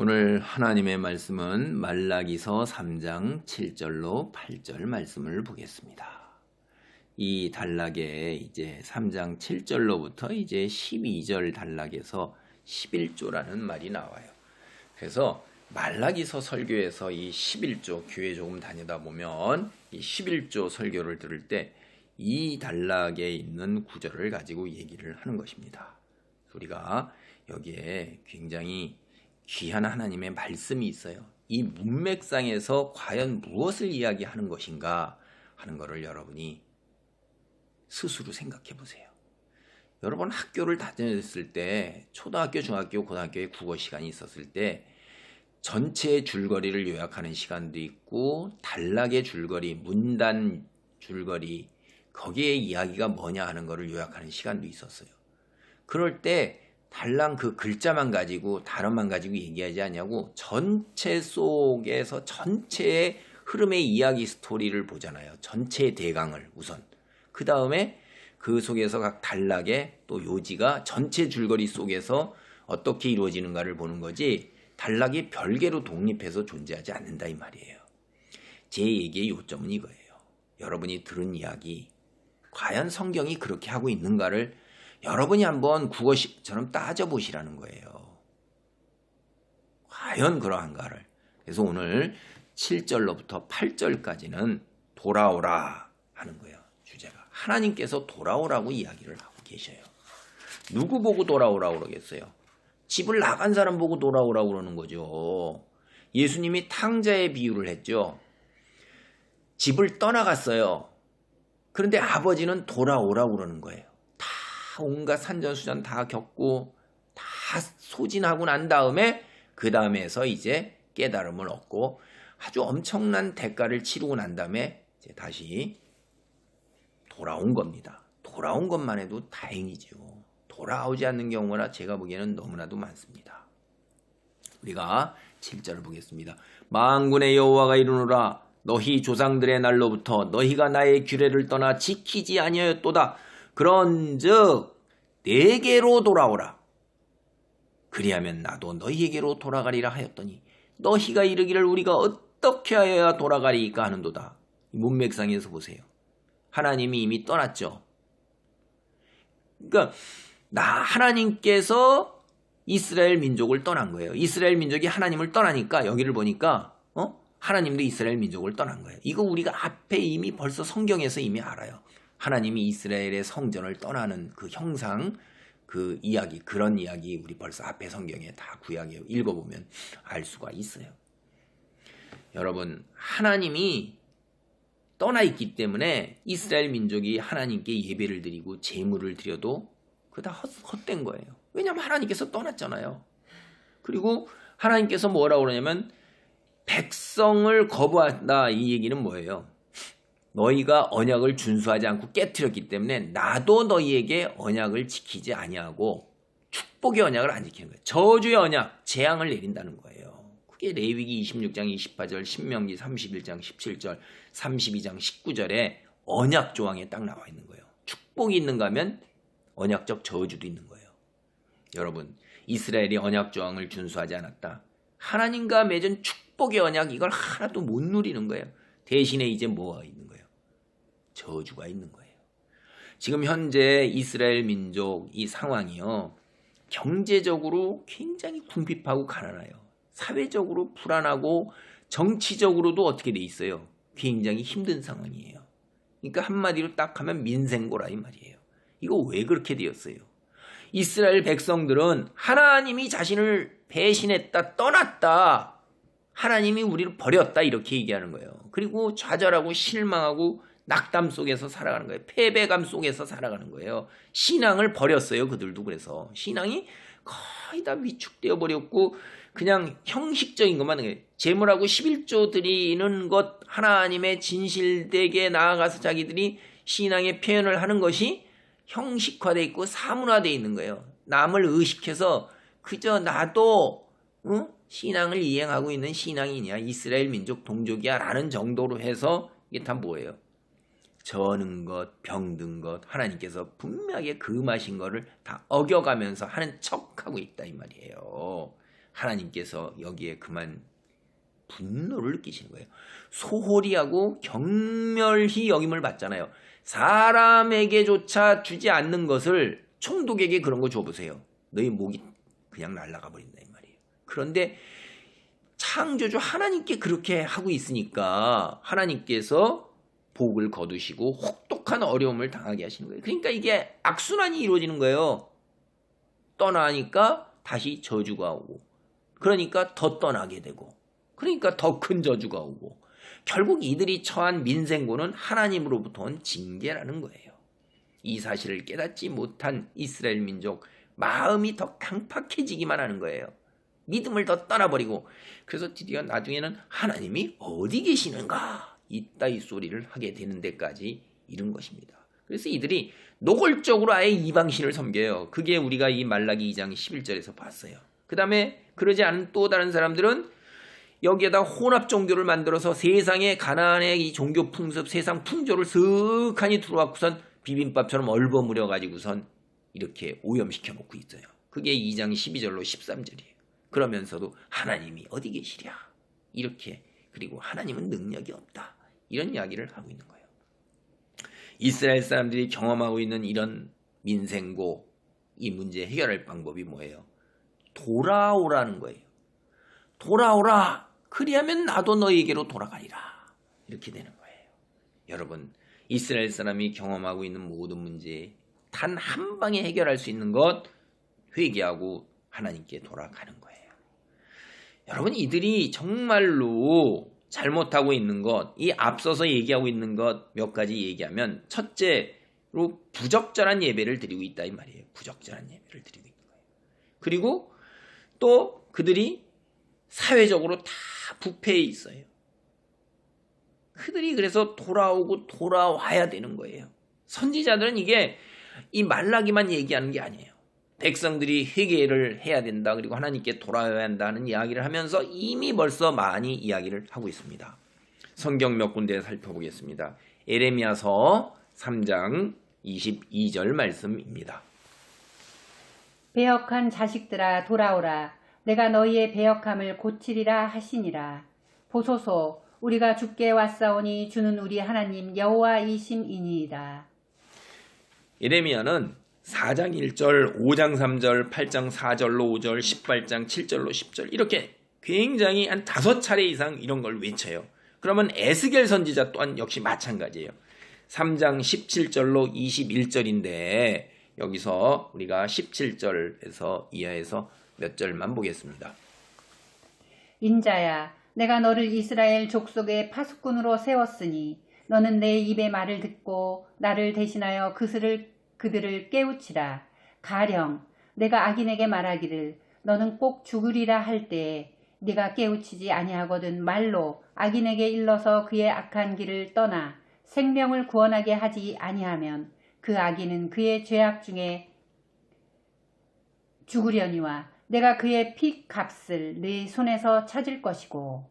오늘 하나님의 말씀은 말라기서 3장 7절로 8절 말씀을 보겠습니다. 이 단락에 이제 3장 7절로부터 이제 12절 단락에서 11조라는 말이 나와요. 그래서 말라기서 설교에서 이 11조, 교회 조금 다니다 보면 이 11조 설교를 들을 때 이 단락에 있는 구절을 가지고 얘기를 하는 것입니다. 우리가 여기에 굉장히 귀한 하나님의 말씀이 있어요. 이 문맥상에서 과연 무엇을 이야기하는 것인가 하는 것을 여러분이 스스로 생각해 보세요. 여러분 학교를 다녔을 때 초등학교, 중학교, 고등학교에 국어 시간이 있었을 때 전체 줄거리를 요약하는 시간도 있고 단락의 줄거리, 문단 줄거리 거기에 이야기가 뭐냐 하는 것을 요약하는 시간도 있었어요. 그럴 때 단락 그 글자만 가지고 단어만 가지고 얘기하지 않냐고 전체 속에서 전체의 흐름의 이야기 스토리를 보잖아요. 전체의 대강을 우선. 그 다음에 그 속에서 각 단락의 또 요지가 전체 줄거리 속에서 어떻게 이루어지는가를 보는 거지 단락이 별개로 독립해서 존재하지 않는다 이 말이에요. 제 얘기의 요점은 이거예요. 여러분이 들은 이야기 과연 성경이 그렇게 하고 있는가를 여러분이 한번 국어식처럼 따져보시라는 거예요. 과연 그러한가를. 그래서 오늘 7절로부터 8절까지는 돌아오라 하는 거예요. 주제가. 하나님께서 돌아오라고 이야기를 하고 계셔요. 누구 보고 돌아오라고 그러겠어요? 집을 나간 사람 보고 돌아오라고 그러는 거죠. 예수님이 탕자의 비유를 했죠. 집을 떠나갔어요. 그런데 아버지는 돌아오라고 그러는 거예요. 다 온갖 산전수전 다 겪고 다 소진하고 난 다음에 그 다음에서 이제 깨달음을 얻고 아주 엄청난 대가를 치르고 난 다음에 이제 다시 돌아온 겁니다. 돌아온 것만 해도 다행이죠. 돌아오지 않는 경우나 제가 보기에는 너무나도 많습니다. 우리가 7절을 보겠습니다. 만군의 여호와가 이르노라 너희 조상들의 날로부터 너희가 나의 규례를 떠나 지키지 아니하였도다. 그런즉 내게로 돌아오라. 그리하면 나도 너희에게로 돌아가리라 하였더니 너희가 이르기를 우리가 어떻게 하여야 돌아가리까 하는도다. 문맥상에서 보세요. 하나님이 이미 떠났죠. 그러니까 하나님께서 이스라엘 민족을 떠난 거예요. 이스라엘 민족이 하나님을 떠나니까 여기를 보니까 하나님도 이스라엘 민족을 떠난 거예요. 이거 우리가 앞에 이미 벌써 성경에서 이미 알아요. 하나님이 이스라엘의 성전을 떠나는 그 형상, 그 이야기, 그런 이야기 우리 벌써 앞에 성경에 다 구약에 읽어보면 알 수가 있어요. 여러분, 하나님이 떠나 있기 때문에 이스라엘 민족이 하나님께 예배를 드리고 제물을 드려도 그거 다 헛된 거예요. 왜냐하면 하나님께서 떠났잖아요. 그리고 하나님께서 뭐라고 그러냐면 백성을 거부한다 이 얘기는 뭐예요? 너희가 언약을 준수하지 않고 깨트렸기 때문에 나도 너희에게 언약을 지키지 아니하고 축복의 언약을 안 지키는 거예요. 저주의 언약, 재앙을 내린다는 거예요. 그게 레위기 26장 28절, 신명기 31장 17절, 32장 19절에 언약 조항에 딱 나와 있는 거예요. 축복이 있는가 하면 언약적 저주도 있는 거예요. 여러분, 이스라엘이 언약 조항을 준수하지 않았다. 하나님과 맺은 축복의 언약 이걸 하나도 못 누리는 거예요. 대신에 이제 뭐가 있는 거예요? 저주가 있는 거예요. 지금 현재 이스라엘 민족 이 상황이요. 경제적으로 굉장히 궁핍하고 가난해요. 사회적으로 불안하고 정치적으로도 어떻게 돼 있어요? 굉장히 힘든 상황이에요. 그러니까 한마디로 딱 하면 민생고라 이 말이에요. 이거 왜 그렇게 되었어요? 이스라엘 백성들은 하나님이 자신을 배신했다, 떠났다. 하나님이 우리를 버렸다 이렇게 얘기하는 거예요. 그리고 좌절하고 실망하고 낙담 속에서 살아가는 거예요. 패배감 속에서 살아가는 거예요. 신앙을 버렸어요. 그들도 그래서. 신앙이 거의 다 위축되어 버렸고 그냥 형식적인 것만 해요. 제물하고 11조 드리는 것 하나님의 진실되게 나아가서 자기들이 신앙의 표현을 하는 것이 형식화되어 있고 사문화되어 있는 거예요. 남을 의식해서 그저 나도 신앙을 이행하고 있는 신앙이냐 이스라엘 민족 동족이야 라는 정도로 해서 이게 다 뭐예요? 저는 것, 병든 것 하나님께서 분명하게 금하신 거를 다 어겨가면서 하는 척하고 있다 이 말이에요. 하나님께서 여기에 그만 분노를 느끼시는 거예요. 소홀히 하고 경멸히 여김을 받잖아요. 사람에게조차 주지 않는 것을 총독에게 그런 거 줘보세요. 너희 목이 그냥 날아가 버린다 이 말이에요. 그런데 창조주 하나님께 그렇게 하고 있으니까 하나님께서 복을 거두시고 혹독한 어려움을 당하게 하시는 거예요. 그러니까 이게 악순환이 이루어지는 거예요. 떠나니까 다시 저주가 오고, 그러니까 더 떠나게 되고, 그러니까 더 큰 저주가 오고, 결국 이들이 처한 민생고는 하나님으로부터 온 징계라는 거예요. 이 사실을 깨닫지 못한 이스라엘 민족, 마음이 더 강팍해지기만 하는 거예요. 믿음을 더 떠나버리고, 그래서 드디어 나중에는 하나님이 어디 계시는가 이따위 소리를 하게 되는 데까지 이른 것입니다. 그래서 이들이 노골적으로 아예 이방신을 섬겨요. 그게 우리가 이 말라기 2장 11절에서 봤어요. 그 다음에 그러지 않은 또 다른 사람들은 여기에다 혼합 종교를 만들어서 세상의 가나안의 이 종교 풍습, 세상 풍조를 슥하니 들어왔고선 비빔밥처럼 얼버무려 가지고선 이렇게 오염시켜 놓고 있어요. 그게 2장 12절로 13절이에요. 그러면서도 하나님이 어디 계시랴 이렇게, 그리고 하나님은 능력이 없다 이런 이야기를 하고 있는 거예요. 이스라엘 사람들이 경험하고 있는 이런 민생고, 이 문제 해결할 방법이 뭐예요? 돌아오라는 거예요. 돌아오라. 그리하면 나도 너에게로 돌아가리라. 이렇게 되는 거예요. 여러분, 이스라엘 사람이 경험하고 있는 모든 문제 단 한 방에 해결할 수 있는 것, 회개하고 하나님께 돌아가는 거예요. 여러분, 이들이 정말로 잘못하고 있는 것, 이 앞서서 얘기하고 있는 것 몇 가지 얘기하면, 첫째로 부적절한 예배를 드리고 있다 이 말이에요. 부적절한 예배를 드리고 있는 거예요. 그리고 또 그들이 사회적으로 다 부패해 있어요. 그들이 그래서 돌아오고 돌아와야 되는 거예요. 선지자들은 이게 이 말라기만 얘기하는 게 아니에요. 백성들이 회개를 해야 된다, 그리고 하나님께 돌아와야 한다는 이야기를 하면서 이미 벌써 많이 이야기를 하고 있습니다. 성경 몇 군데 살펴보겠습니다. 에레미야서 3장 22절 말씀입니다. 배역한 자식들아 돌아오라. 내가 너희의 배역함을 고치리라 하시니라. 보소서, 우리가 주께 왔사오니 주는 우리 하나님 여호와이심이니이다. 에레미야는 4장 1절, 5장 3절, 8장 4절로 5절, 18장 7절로 10절 이렇게 굉장히 한 5차례 이상 이런 걸 외쳐요. 그러면 에스겔 선지자 또한 역시 마찬가지예요. 3장 17절로 21절인데 여기서 우리가 17절에서 이하에서 몇 절만 보겠습니다. 인자야, 내가 너를 이스라엘 족속의 파수꾼으로 세웠으니 너는 내 입의 말을 듣고 나를 대신하여 그들을 깨우치라. 가령 내가 악인에게 말하기를 너는 꼭 죽으리라 할 때에 네가 깨우치지 아니하거든 말로 악인에게 일러서 그의 악한 길을 떠나 생명을 구원하게 하지 아니하면 그 악인은 그의 죄악 중에 죽으려니와 내가 그의 피 값을 네 손에서 찾을 것이고,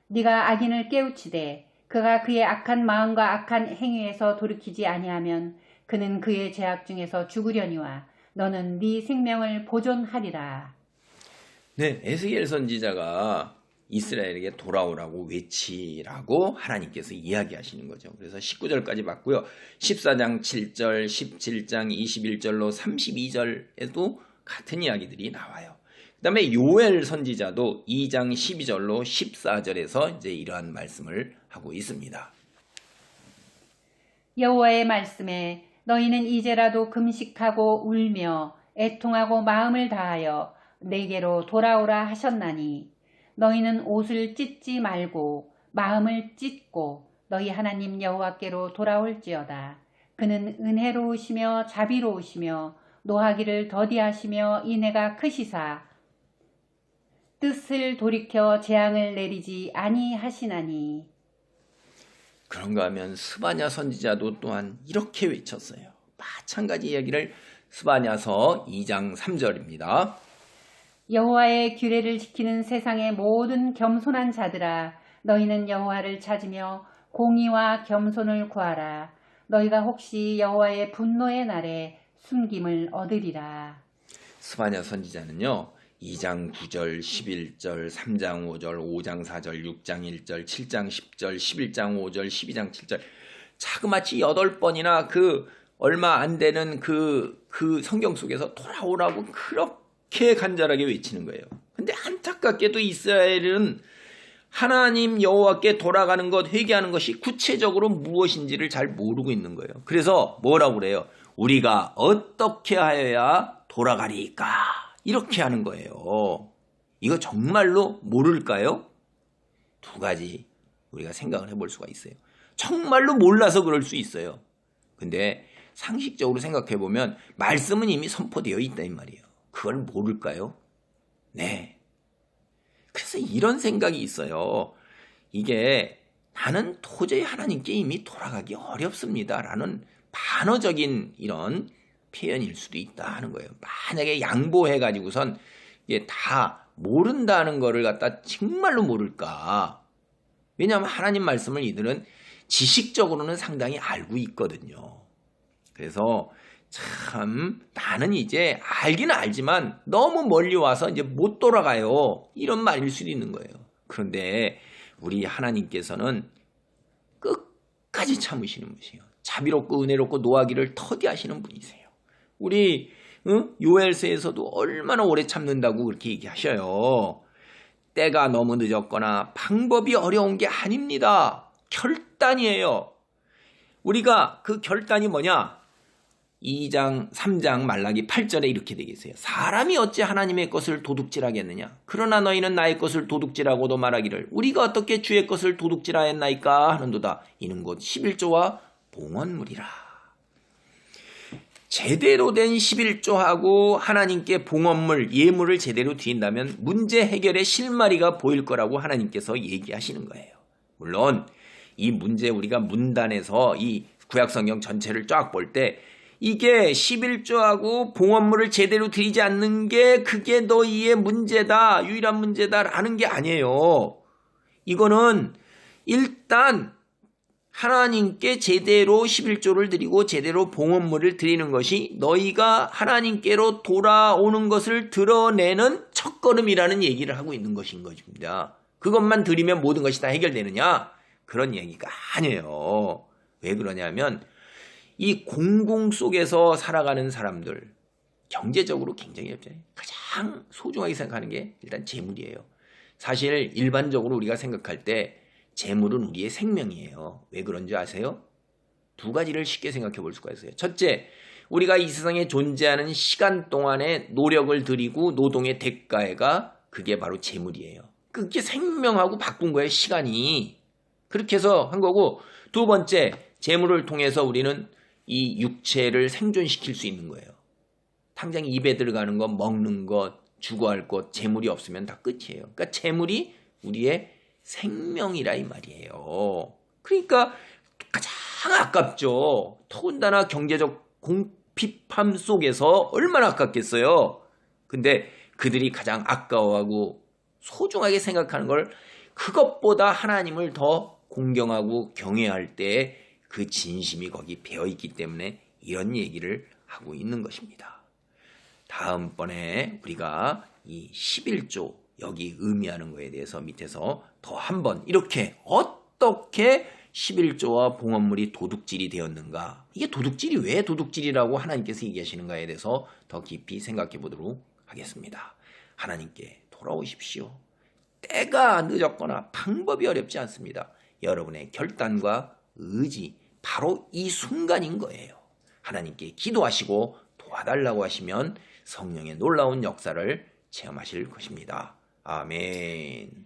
네가 악인을 깨우치되 그가 그의 악한 마음과 악한 행위에서 돌이키지 아니하면 그는 그의 죄악 중에서 죽으려니와 너는 네 생명을 보존하리라. 네, 에스겔 선지자가 이스라엘에게 돌아오라고 외치라고 하나님께서 이야기하시는 거죠. 그래서 19절까지 봤고요. 14장 7절, 17장 21절로 32절에도 같은 이야기들이 나와요. 그 다음에 요엘 선지자도 2장 12절로 14절에서 이제 이러한 말씀을 하고 있습니다. 여호와의 말씀에 너희는 이제라도 금식하고 울며 애통하고 마음을 다하여 내게로 돌아오라 하셨나니 너희는 옷을 찢지 말고 마음을 찢고 너희 하나님 여호와께로 돌아올지어다. 그는 은혜로우시며 자비로우시며 노하기를 더디하시며 인애가 크시사 뜻을 돌이켜 재앙을 내리지 아니하시나니. 그런가 하면 스바냐 선지자도 또한 이렇게 외쳤어요. 마찬가지 이야기를 스바냐서 2장 3절입니다. 여호와의 규례를 지키는 세상의 모든 겸손한 자들아, 너희는 여호와를 찾으며 공의와 겸손을 구하라. 너희가 혹시 여호와의 분노의 날에 숨김을 얻으리라. 스바냐 선지자는요, 2장 9절, 11절, 3장 5절, 5장 4절, 6장 1절, 7장 10절, 11장 5절, 12장 7절 자그마치 8번이나 그 얼마 안 되는 그 성경 속에서 돌아오라고 그렇게 간절하게 외치는 거예요. 근데 안타깝게도 이스라엘은 하나님 여호와께 돌아가는 것, 회개하는 것이 구체적으로 무엇인지를 잘 모르고 있는 거예요. 그래서 뭐라고 그래요? 우리가 어떻게 하여야 돌아가리까? 이렇게 하는 거예요. 이거 정말로 모를까요? 두 가지 우리가 생각을 해볼 수가 있어요. 정말로 몰라서 그럴 수 있어요. 근데 상식적으로 생각해보면 말씀은 이미 선포되어 있다 이 말이에요. 그걸 모를까요? 네. 그래서 이런 생각이 있어요. 이게 나는 도저히 하나님께 이미 돌아가기 어렵습니다 라는 반어적인 이런 표현일 수도 있다 하는 거예요. 만약에 양보해가지고선 이게 다 모른다는 거를 갖다 정말로 모를까? 왜냐하면 하나님 말씀을 이들은 지식적으로는 상당히 알고 있거든요. 그래서 참 나는 이제 알기는 알지만 너무 멀리 와서 이제 못 돌아가요. 이런 말일 수도 있는 거예요. 그런데 우리 하나님께서는 끝까지 참으시는 분이세요. 자비롭고 은혜롭고 노하기를 터디하시는 분이세요. 우리 요엘서에서도 얼마나 오래 참는다고 그렇게 얘기하셔요. 때가 너무 늦었거나 방법이 어려운 게 아닙니다. 결단이에요. 우리가 그 결단이 뭐냐? 2장, 3장, 말라기 8절에 이렇게 되겠어요. 사람이 어찌 하나님의 것을 도둑질하겠느냐? 그러나 너희는 나의 것을 도둑질하고도 말하기를 우리가 어떻게 주의 것을 도둑질하였나이까 하는도다. 이는 곧 11조와 봉헌물이라. 제대로 된 11조하고 하나님께 봉헌물, 예물을 제대로 드린다면 문제 해결의 실마리가 보일 거라고 하나님께서 얘기하시는 거예요. 물론 이 문제 우리가 문단에서 이 구약성경 전체를 쫙 볼 때 이게 11조하고 봉헌물을 제대로 드리지 않는 게 그게 너희의 문제다, 유일한 문제다라는 게 아니에요. 이거는 일단 하나님께 제대로 11조를 드리고 제대로 봉헌물을 드리는 것이 너희가 하나님께로 돌아오는 것을 드러내는 첫걸음이라는 얘기를 하고 있는 것인 것입니다. 그것만 드리면 모든 것이 다 해결되느냐? 그런 얘기가 아니에요. 왜 그러냐면 이 공공 속에서 살아가는 사람들, 경제적으로 굉장히 가장 소중하게 생각하는 게 일단 재물이에요. 사실 일반적으로 우리가 생각할 때 재물은 우리의 생명이에요. 왜 그런지 아세요? 두 가지를 쉽게 생각해 볼 수가 있어요. 첫째, 우리가 이 세상에 존재하는 시간 동안에 노력을 들이고 노동의 대가가 그게 바로 재물이에요. 그게 생명하고 바꾼 거예요, 시간이. 그렇게 해서 한 거고, 두 번째, 재물을 통해서 우리는 이 육체를 생존시킬 수 있는 거예요. 당장 입에 들어가는 것, 먹는 것, 주거할 것, 재물이 없으면 다 끝이에요. 그러니까 재물이 우리의 생명이라 이 말이에요. 그러니까 가장 아깝죠. 더군다나 경제적 공핍함 속에서 얼마나 아깝겠어요. 근데 그들이 가장 아까워하고 소중하게 생각하는 걸 그것보다 하나님을 더 공경하고 경외할 때 그 진심이 거기 배어있기 때문에 이런 얘기를 하고 있는 것입니다. 다음번에 우리가 이 11조 여기 의미하는 거에 대해서 밑에서 더 한번 이렇게 어떻게 11조와 봉헌물이 도둑질이 되었는가, 이게 도둑질이 왜 도둑질이라고 하나님께서 얘기하시는가에 대해서 더 깊이 생각해 보도록 하겠습니다. 하나님께 돌아오십시오. 때가 늦었거나 방법이 어렵지 않습니다. 여러분의 결단과 의지, 바로 이 순간인 거예요. 하나님께 기도하시고 도와달라고 하시면 성령의 놀라운 역사를 체험하실 것입니다. 아멘.